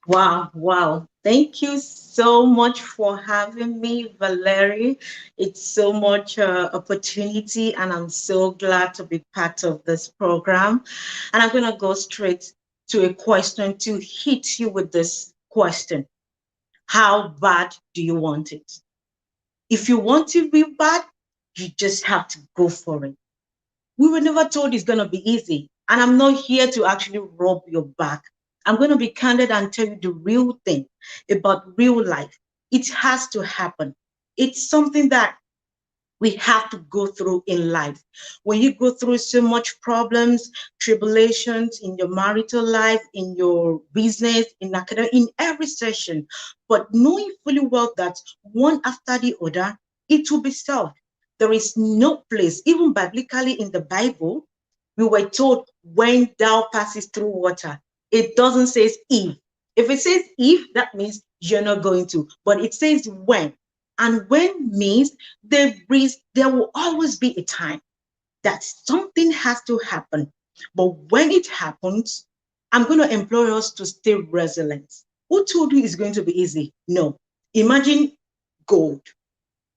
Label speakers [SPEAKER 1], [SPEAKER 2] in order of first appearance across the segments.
[SPEAKER 1] Wow, wow. Thank you so much for having me, Valerie. It's so much opportunity, and I'm so glad to be part of this program. And I'm going to go straight to a question to hit you with this question. How bad do you want it? If you want it real bad, you just have to go for it. We were never told it's going to be easy. And I'm not here to actually rub your back. I'm going to be candid and tell you the real thing about real life. It has to happen. It's something that we have to go through in life. When you go through so much problems, tribulations in your marital life, in your business, in academic, in every session, but knowing fully well that one after the other, it will be solved. There is no place, even biblically in the Bible, we were told when thou passes through water. It doesn't say if. If it says if, that means you're not going to, but it says when. And when means there will always be a time that something has to happen. But when it happens, I'm going to implore us to stay resilient. Who told you it's going to be easy? No. Imagine gold.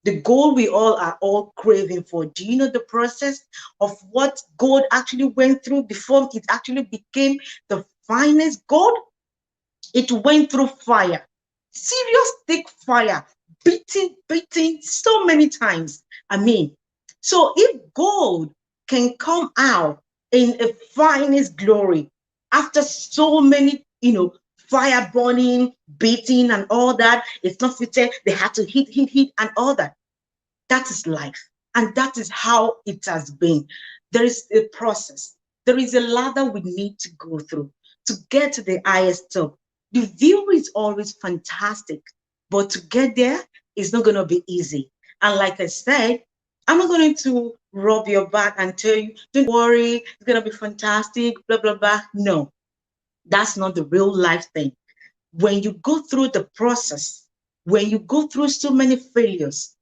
[SPEAKER 1] The gold we all are all craving for. Do you know the process of what gold actually went through before it actually became the finest gold? It went through fire, serious thick fire, beating so many times. I mean, so if gold can come out in a finest glory after so many, fire burning, beating, and all that, it's not fitted. They had to hit, and all that. That is life. And that is how it has been. There is a process. There is a ladder we need to go through to get to the highest top. The view is always fantastic, but to get there is not going to be easy. And like I said, I'm not going to rub your back and tell you, don't worry, it's going to be fantastic, blah, blah, blah. No, that's not the real life thing. When you go through the process, when you go through so many failures,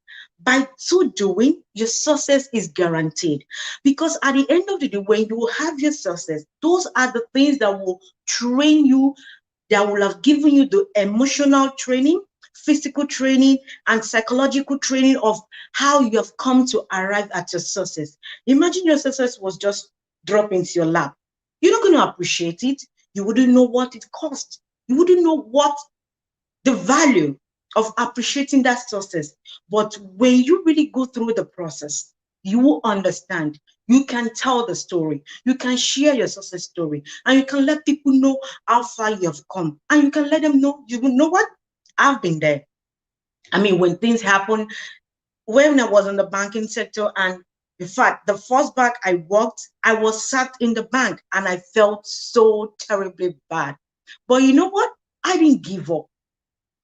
[SPEAKER 1] by so doing, your success is guaranteed. Because at the end of the day, when you have your success, those are the things that will train you, that will have given you the emotional training, physical training, and psychological training of how you have come to arrive at your success. Imagine your success was just drop into your lap. You're not going to appreciate it. You wouldn't know what it cost. You wouldn't know what the value of appreciating that success. But when you really go through the process, you will understand. You can tell the story. You can share your success story, and you can let people know how far you have come. And you can let them know, you know what? I've been there. I mean, when things happen, when I was in the banking sector, and in fact, the first bank I worked, I was sacked in the bank and I felt so terribly bad. But you know what? I didn't give up.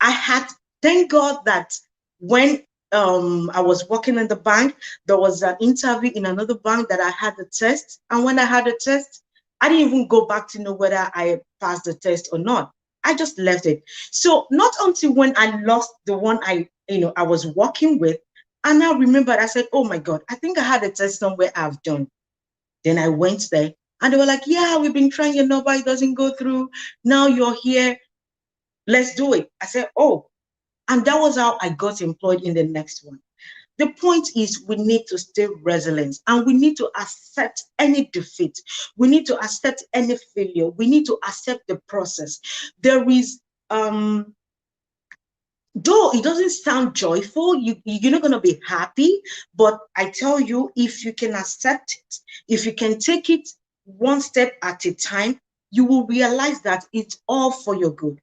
[SPEAKER 1] I had, thank God that when I was working in the bank, there was an interview in another bank that I had the test. And when I had the test, I didn't even go back to know whether I passed the test or not. I just left it. So not until when I lost the one I was working with, and I remembered, I said, oh my God, I think I had a test somewhere I've done. Then I went there and they were like, yeah, we've been trying your number, it doesn't go through. Now you're here. Let's do it. I said, oh, and that was how I got employed in the next one. The point is, we need to stay resilient and we need to accept any defeat. We need to accept any failure. We need to accept the process. There is, though it doesn't sound joyful, you're not going to be happy. But I tell you, if you can accept it, if you can take it one step at a time, you will realize that it's all for your good.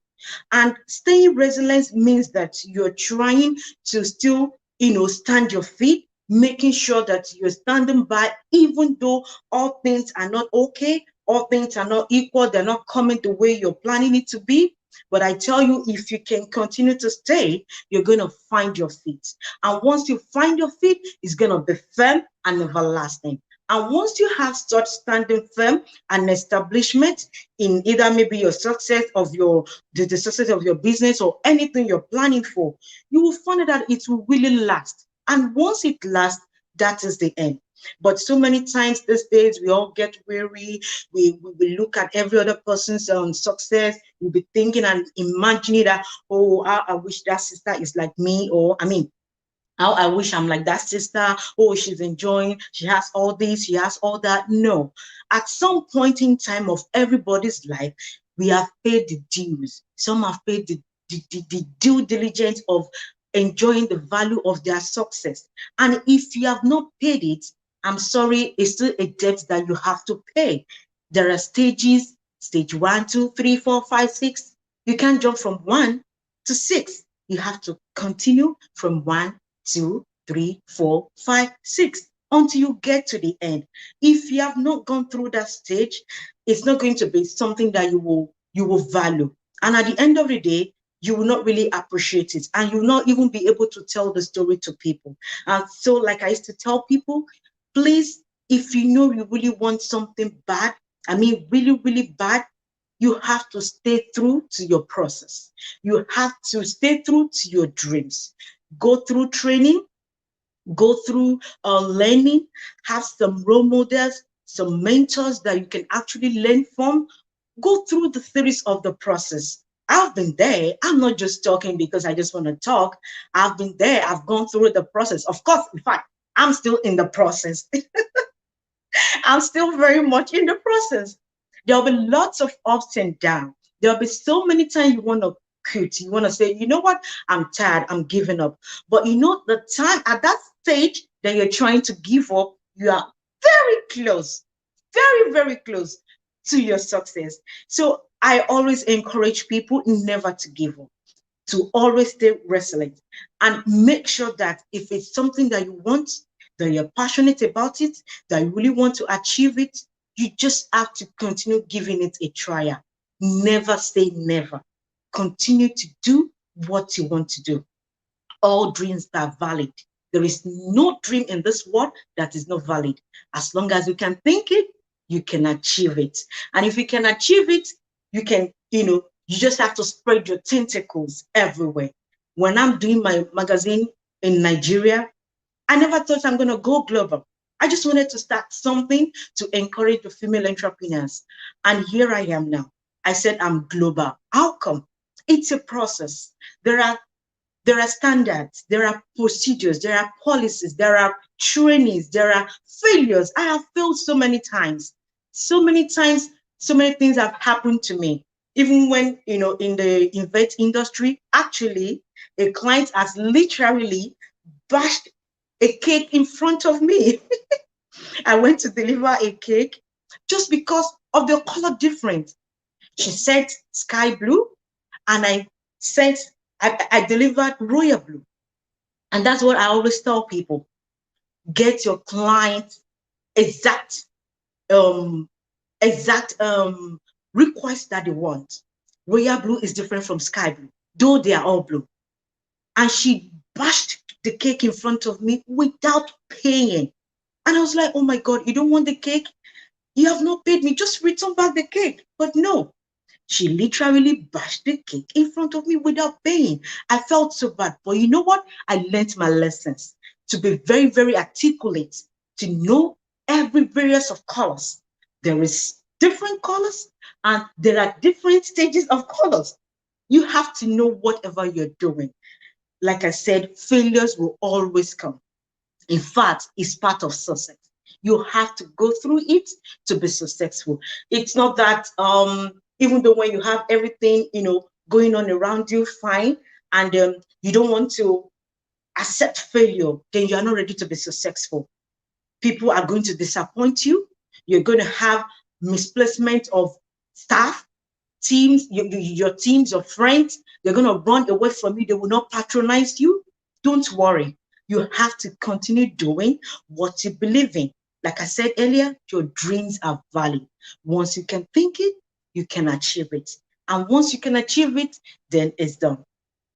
[SPEAKER 1] And staying resilient means that you're trying to still, stand your feet, making sure that you're standing by, even though all things are not okay, all things are not equal, they're not coming the way you're planning it to be. But I tell you, if you can continue to stay, you're going to find your feet. And once you find your feet, it's going to be firm and everlasting. And once you have such standing firm and establishment in either maybe your success of the success of your business or anything you're planning for, you will find that it will really last. And once it lasts, that is the end. But so many times these days, we all get weary. We look at every other person's success. We'll be thinking and imagining that, oh, I wish that sister is like me, or I mean, how I wish I'm like that sister. Oh, she's enjoying, she has all this, she has all that. No. At some point in time of everybody's life, we have paid the dues. Some have paid the due diligence of enjoying the value of their success. And if you have not paid it, I'm sorry, it's still a debt that you have to pay. There are stages, stage 1, 2, 3, 4, 5, 6. You can't jump from 1 to 6. You have to continue from 1, 2, 3, 4, 5, 6 until you get to the end. If you have not gone through that stage, it's not going to be something that you will value. And at the end of the day, you will not really appreciate it, and you will not even be able to tell the story to people. And so, like I used to tell people, please, if you know you really want something bad, I mean really, really bad, you have to stay through to your process. You have to stay through to your dreams. Go through training, go through learning, have some role models, some mentors that you can actually learn from. Go through the series of the process. I've been there. I'm not just talking because I just want to talk. I've been there. I've gone through the process. Of course, in fact, I'm still in the process. I'm still very much in the process. There'll be lots of ups and downs. There'll be so many times you want to quit. You want to say, you know what? I'm tired. I'm giving up. But you know, the time at that stage that you're trying to give up, you are very close, very, very close to your success. So I always encourage people never to give up, to always stay resilient, and make sure that if it's something that you want, that you're passionate about it, that you really want to achieve it, you just have to continue giving it a try. Never say never. Continue to do what you want to do. All dreams are valid. There is no dream in this world that is not valid. As long as you can think it, you can achieve it. And if you can achieve it, you can, you just have to spread your tentacles everywhere. When I'm doing my magazine in Nigeria, I never thought I'm going to go global. I just wanted to start something to encourage the female entrepreneurs. And here I am now. I said I'm global. How come? It's a process. There are standards, there are procedures, there are policies, there are trainings, there are failures. I have failed so many times. So many times, so many things have happened to me. Even when, in the event industry, actually, a client has literally bashed a cake in front of me. I went to deliver a cake just because of the color difference. She said sky blue, and I delivered royal blue. And that's what I always tell people. Get your client exact um exact request that they want. Royal blue is different from sky blue, though they are all blue. And she bashed the cake in front of me without paying. And I was like, oh my God, you don't want the cake? You have not paid me. Just return back the cake. But no, she literally bashed the cake in front of me without paying. I felt so bad. But you know what? I learned my lessons to be very, very articulate, to know every various of colors. There is different colors and there are different stages of colors. You have to know whatever you're doing. Like I said, failures will always come. In fact, it's part of success. You have to go through it to be successful. It's not that even though when you have everything going on around you fine, and you don't want to accept failure, then you are not ready to be successful. People are going to disappoint you. You're going to have misplacement of staff, teams, your teams, your friends. They're going to run away from you. They will not patronize you. Don't worry. You have to continue doing what you believe in. Like I said earlier, your dreams are valid. Once you can think it, you can achieve it. And once you can achieve it, then it's done.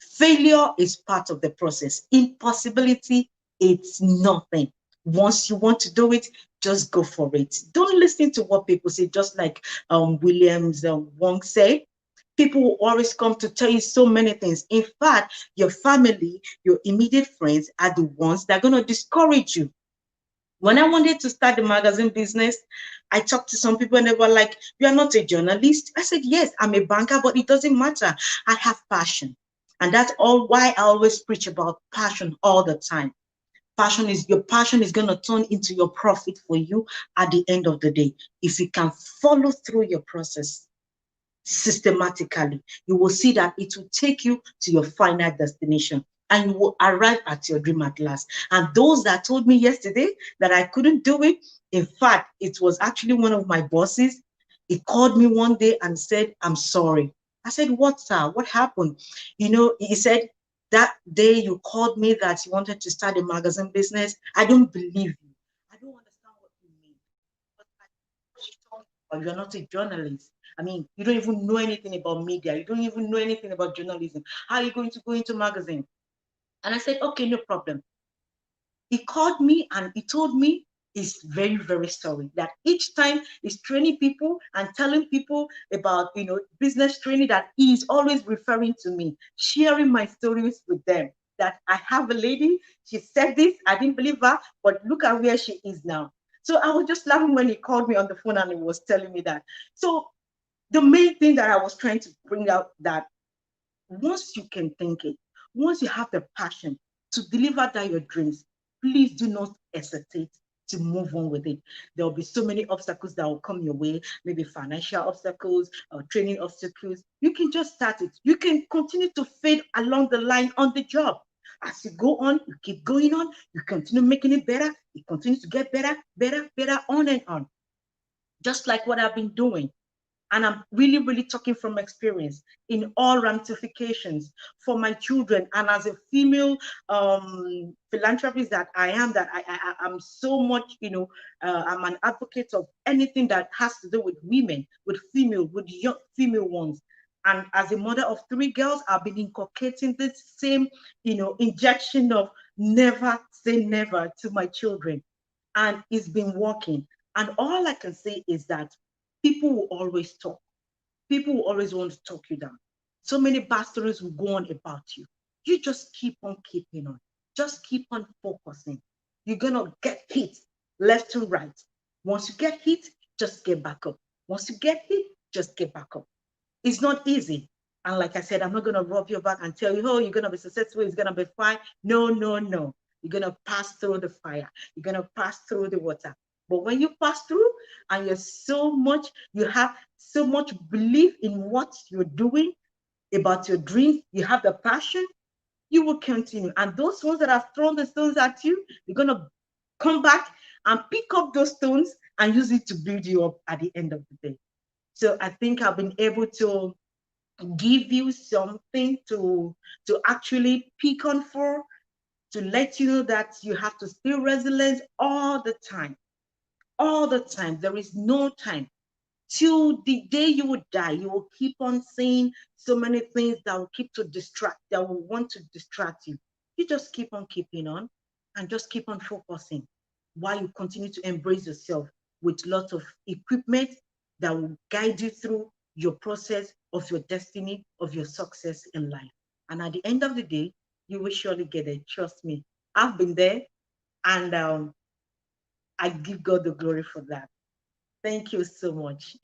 [SPEAKER 1] Failure is part of the process. Impossibility, it's nothing. Once you want to do it, just go for it. Don't listen to what people say, just like Williams Wong said. People will always come to tell you so many things. In fact, your family, your immediate friends are the ones that are going to discourage you. When I wanted to start the magazine business, I talked to some people and they were like, "You are not a journalist." I said, "Yes, I'm a banker, but it doesn't matter. I have passion." And that's all why I always preach about passion all the time. Your passion is going to turn into your profit for you at the end of the day. If you can follow through your process systematically, you will see that it will take you to your final destination and you will arrive at your dream at last. And those that told me yesterday that I couldn't do it, in fact, it was actually one of my bosses. He called me one day and said, "I'm sorry." I said, "What, sir? What happened?" He said, "That day you called me that you wanted to start a magazine business. I don't believe you. I don't understand what you mean. But you're not a journalist. I mean, you don't even know anything about media. You don't even know anything about journalism. How are you going to go into magazine?" And I said, "Okay, no problem." He called me and he told me he's very, very sorry that each time he's training people and telling people about, business training, that he's always referring to me, sharing my stories with them. That I have a lady, she said this, I didn't believe her, but look at where she is now. So I was just laughing when he called me on the phone and he was telling me that. So the main thing that I was trying to bring out, that once you can think it, once you have the passion to deliver that your dreams, please do not hesitate to move on with it. There will be so many obstacles that will come your way, maybe financial obstacles or training obstacles. You can just start it. You can continue to fade along the line on the job. As you go on, you keep going on, you continue making it better, it continues to get better, better, better, on and on. Just like what I've been doing. And I'm really, really talking from experience in all ramifications for my children. And as a female philanthropist that I am, that I'm so much, I'm an advocate of anything that has to do with women, with female, with young female ones. And as a mother of three girls, I've been inculcating this same, injection of never say never to my children. And it's been working. And all I can say is that people will always talk. People will always want to talk you down. So many bad stories will go on about you. You just keep on keeping on. Just keep on focusing. You're going to get hit left and right. Once you get hit, just get back up. Once you get hit, just get back up. It's not easy. And like I said, I'm not going to rub your back and tell you, "Oh, you're going to be successful. It's going to be fine." No, no, no. You're going to pass through the fire. You're going to pass through the water. But when you pass through and you have so much belief in what you're doing, about your dreams, you have the passion, you will continue. And those ones that have thrown the stones at you, you're going to come back and pick up those stones and use it to build you up at the end of the day. So I think I've been able to give you something to actually pick on for, to let you know that you have to stay resilient all the time. All the time. There is no time. Till the day you will die, you will keep on saying so many things that will that will want to distract you. You just keep on keeping on and just keep on focusing while you continue to embrace yourself with lots of equipment that will guide you through your process of your destiny, of your success in life. And at the end of the day, you will surely get it. Trust me. I've been there, and I give God the glory for that. Thank you so much.